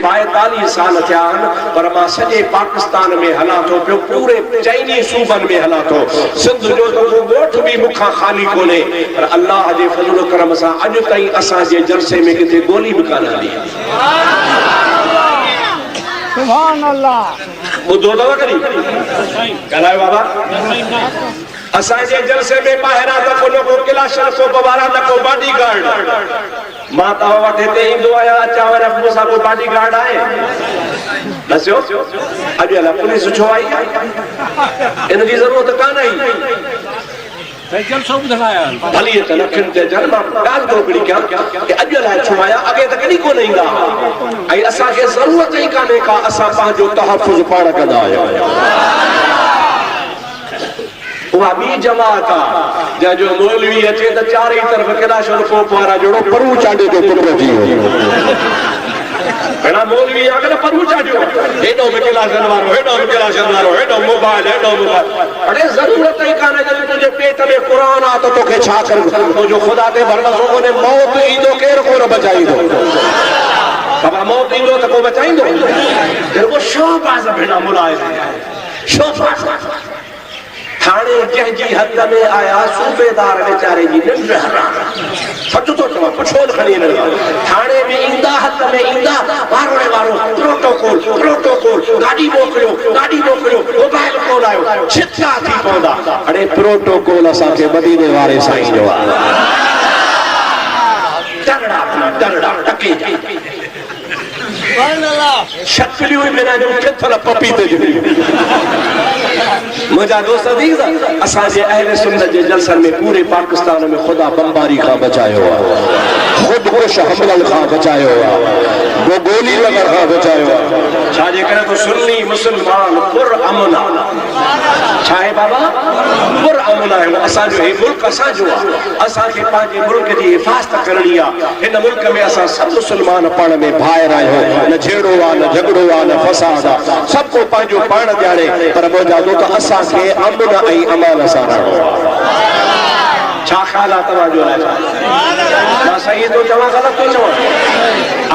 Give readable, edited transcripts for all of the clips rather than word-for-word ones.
42 साल थिया पर मां सॼे पाकिस्तान में हला थो पियो, पूरे चइनी सूबनि में हला थो। सिंध जो तो ॻोठ बि मूंखां ख़ाली कोन्हे, पर अल्लाह जे फज़ल करम सां अॼु ताईं असांजे जलसे में किथे गोली बि कान हली। सुभान अल्लाह। ॿुधो अथव कॾहिं ॻाल्हायो बाबा? असांजे जलसे में ॿाहिरां दफ़ो न को क्लाशन को वारा न को बॉडी गार्ड। मां तव्हां वटि हिते ईंदो आहियां, अचां वञा, मूंसां को बॉडी गार्ड आहे? दसियो अॼु अलाए पुलिस छो आई? इन जी ज़रूरत कान आई। भली त लखनि ते जन मां ॻाल्हि थो हिकिड़ी कयां कि अॼु अलाए छो आया, अॻे त कॾहिं कोन ईंदा ऐं असांखे ज़रूरत ई कान्हे का असां पंहिंजो तहफ़ुज़ पाण कंदा आहियूं। उहा ॿी जमात आहे जंहिंजो मौलवी अचे त चारई तरफ़ कैलाशर पोप वारा जोड़ो परू चांडे जो पुट थी भेड़ा मौलवी अगर परू चाटियो हेडो में कैलाशन वारो, हेडो में कैलाशन वारो, हेडो मोबाइल, हेडो मोबाइल। अरे जरूरत ही काने जब तुझे पेट में कुरान आ तो तोखे छा कर, तो जो खुदा ते भरवसो ने मौत ईंदो केर को बचाईंदो। बाबा मौत ईंदो त को बचाईंदो? फिर वो शोबाज भेड़ा मुलायम शोबाज थाने जंहिंजी हद में आया सूबेदार बेचारे जी निंड हराम। सच तो चवां, पछोल खणी थाने में ईंदा, हद में ईंदा, वारोड़े वारो प्रोटोकॉल प्रोटोकॉल, गाड़ी मोकिलियो गाड़ी मोकिलियो, मोबाइल कोन आयो, छित्ता थी पवंदा। अरे प्रोटोकॉल असांखे मदीने वारे साईं जो आहे। दरड़ा टके शक्लियूं बिना जो किथल पपीते जो। मुझा दोस्त अजीज, असांजे अहले सुन्नत जे जलसन में पूरे पाकिस्तान में खुदा बमबारी खां बचायो आहे, खुदकुश हमलन खां बचायो आहे, गोली लगण खां बचायो आहे। छाजे करे तो सुन्नी मुसलमान पुरअमन छा आहे बाबा? पुरअमन आहे। असांजो हे मुल्क असांजो आहे, असांखे पंहिंजे मुल्क जी हिफ़ाज़त करणी आहे। हिन मुल्क में असां सभु मुसलमान पाण में भाइर आहियूं, न झेड़ो आहे, न झगड़ो आहे, न फसाद आहे, सभु को पंहिंजो पाण ॼाणे। पर मुंहिंजा दोस्त असांखे अमन ऐं अमान सां रहणो आहे। छा ख़्याल आहे तव्हांजो? मां सही थो चवां ग़लति थो चवां?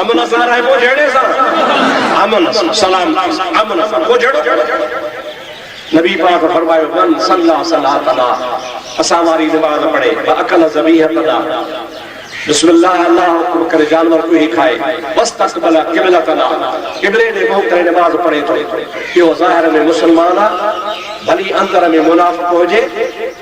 अमन सां रहिबो झेड़े सां, अमन सलाम अमन सां को झेड़ो। नबी पाक फरमायो मन सल्ला सलातना, असां वारी नमाज़ पढ़े अकल ज़बीह कदा, बिस्मिल्लाह अल्लाह अकबर करे जानवर को ही खाए, बस तकबल क़िबलतना, क़िबले ने मुंह करे नमाज पढ़े तो यो ज़ाहिर में मुसलमान आहे, भली अंदर में मुनाफिक हुजे,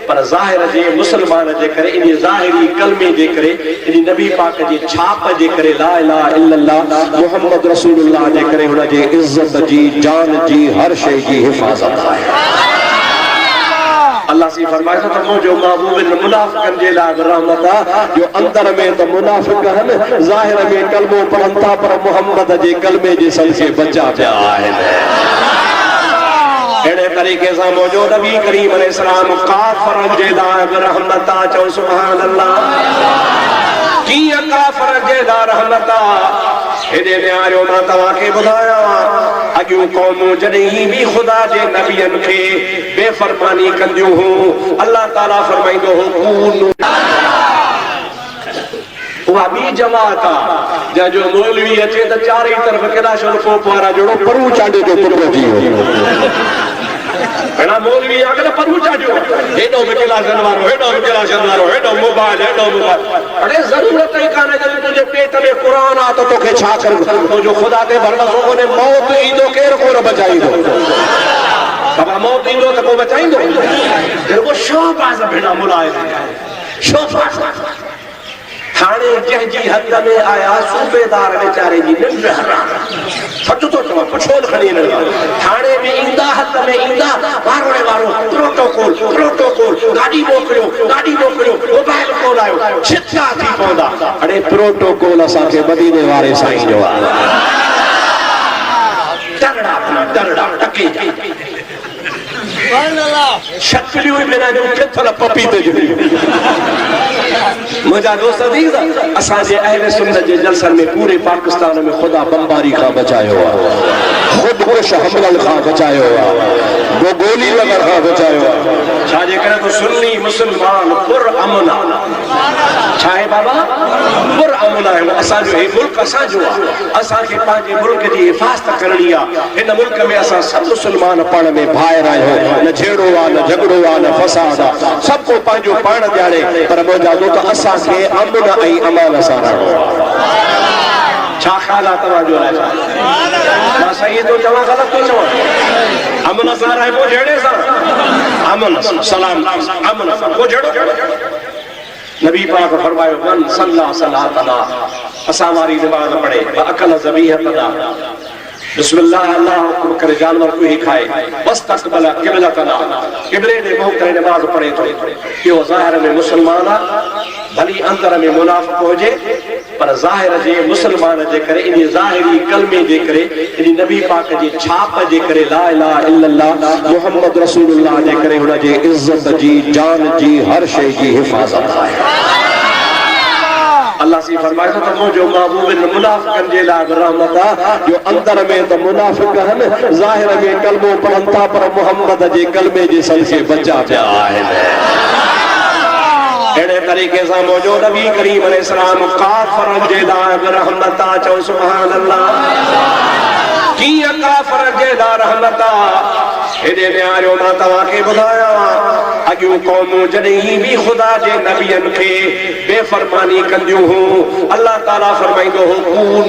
पर ज़ाहिर जे मुसलमान जे करे, इन ज़ाहिरी कलमे जे करे, इन नबी पाक जी छाप जे करे, ला इलाहा इल्लल्लाह मुहम्मद रसूलुल्लाह जे करे हुन जे इज्जत जी, जान जी, हर शइ जी हिफ़ाज़त आहे। अल्लाह सी फरमाए तो मुझो महबूब मुनाफिकन जे लाइ रहमत आहे, जो अंदर में तो मुनाफिक आहिनि, ज़ाहिर में कलमो पढ़नि था, पर मोहम्मद जे कलमे जे सदके बचा पिया आहिनि। अहिड़े तरीक़े सां मुंहिंजो नबी करीम अलैहिस्सलाम काफ़िरनि जे लाइ रहमत आहे। चओ सुभान अल्लाह। कीअं काफ़िरनि जे लाइ रहमत आहे? हेॾे न्यारो मां तव्हांखे ॿुधायां, अॼु क़ौमूं जॾहिं बि ख़ुदा जे नबियनि खे बेफ़रमानी कंदियूं हुयूं, अल्लाह ताला फरमाईंदो हो कूनू। उहा ॿी जमात आहे जंहिंजो मौलवी अचे त चारई तरफ़ कैलाशर पोप वारा जोड़ो परू चांडे जो पुट थी भेड़ा मौलवी अगर परू चाटियो, हेडो में कैलाशन वारो, हेडो में कैलाशन वारो, हेडो मोबाइल, हेडो मोबाइल। अरे जरूरत ही काने जब तुझे पेट में कुरान आ तो तोखे छा कर, तो जो खुदा ते भरवसो ने मौत ईंदो केर को बचाईंदो। बाबा मौत ईंदो त को बचाईंदो? फिर वो शोबाज भेड़ा मुलायम शोबाज। थाने जंहिंजी हद में आया सूबेदार बेचारे जी निंड हराम। सच तो चवां, पछोल खणी थाने में ईंदा, हद में ईंदा, वारोड़े वारो प्रोटोकॉल प्रोटोकॉल, गाड़ी मोकिलियो गाड़ी मोकिलियो, मोबाइल कोन आयो, छित्ता थी पवंदा। अरे प्रोटोकॉल असांखे मदीने वारे साईं जो आहे। दरड़ा टके शक्लियूं बिना जो किथल पपीते जो। मुझा दोस्त अजीज, असांजे अहले सुन्नत जे जलसन में पूरे पाकिस्तान में खुदा बमबारी खां बचायो आहे, खुदकुश हमलन खां बचायो आहे, वो गोली लॻण खां बचायो आहे। छाजे करे तो सुन्नी मुसलमान पुरअमन छा आहे बाबा पुरअमन आहे। असांजो हे मुल्क असांजो आहे, असांखे पंहिंजे मुल्क जी हिफ़ाज़त करणी आहे। हिन मुल्क में असां सभु मुसलमान पाण में भाइर आहियूं, न झेड़ो आहे न झगड़ो आहे न फसाद आहे, सभु को पंहिंजो पाण ॼाणे। पर मुंहिंजा दोस्त असांखे अमन ऐं अमान सां रहणो आहे। छा ख़्याल आहे तव्हांजो लाइ? मां सही थो चवां ग़लति थो चवां? अमन सां रहिबो झेड़े सां, अमन सलाम अमन सां को झेड़ो। नबी पाक फरमायो मन सल्ला सलातना असां वारी नमाज़ पढ़े अकल ज़बीहतना बिस्मिल्लाह अल्लाह हुक्म करे जानवर को ही खाए बस तकबल क़िबलतना क़िबले ने मुंह करे नमाज पढ़े तो इहो ज़ाहिर में मुसलमान आहे, भली अंदर में मुनाफ़िक़ हुजे पर ज़ाहिर जे मुसलमान जे करे इन ज़ाहिरी कलमे जे करे इन नबी पाक जी छाप जे करे ला इलाहा इल्लल्लाह मुहम्मद रसूलुल्लाह जे करे हुन जे इज्जत जी जान जी हर शइ जी हिफ़ाज़त आहे। अल्लाह सी फरमाए तो मुझे महबूब मुनाफिकन जे लाइ रहमत आहे जो अंदर में तो मुनाफिक आहिनि, ज़ाहिर में कलमो पढ़नि था पर मुहम्मद जे कलमे जे सदके बचा पिया आहिनि। अहिड़े तरीक़े सां मुंहिंजो नबी करीम अलैहिस्सलाम काफ़िरनि जे लाइ रहमत आहे। चओ सुभान अल्लाह। कीअं काफ़िरनि जे लाइ रहमत आहे? हेॾे न्यारो मां तव्हांखे ॿुधायां अॻियूं क़ौमूं जॾहिं बि ख़ुदा जे नबियनि खे बेफ़रमानी कंदियूं हुयूं, अल्लाह ताला फरमाईंदो हो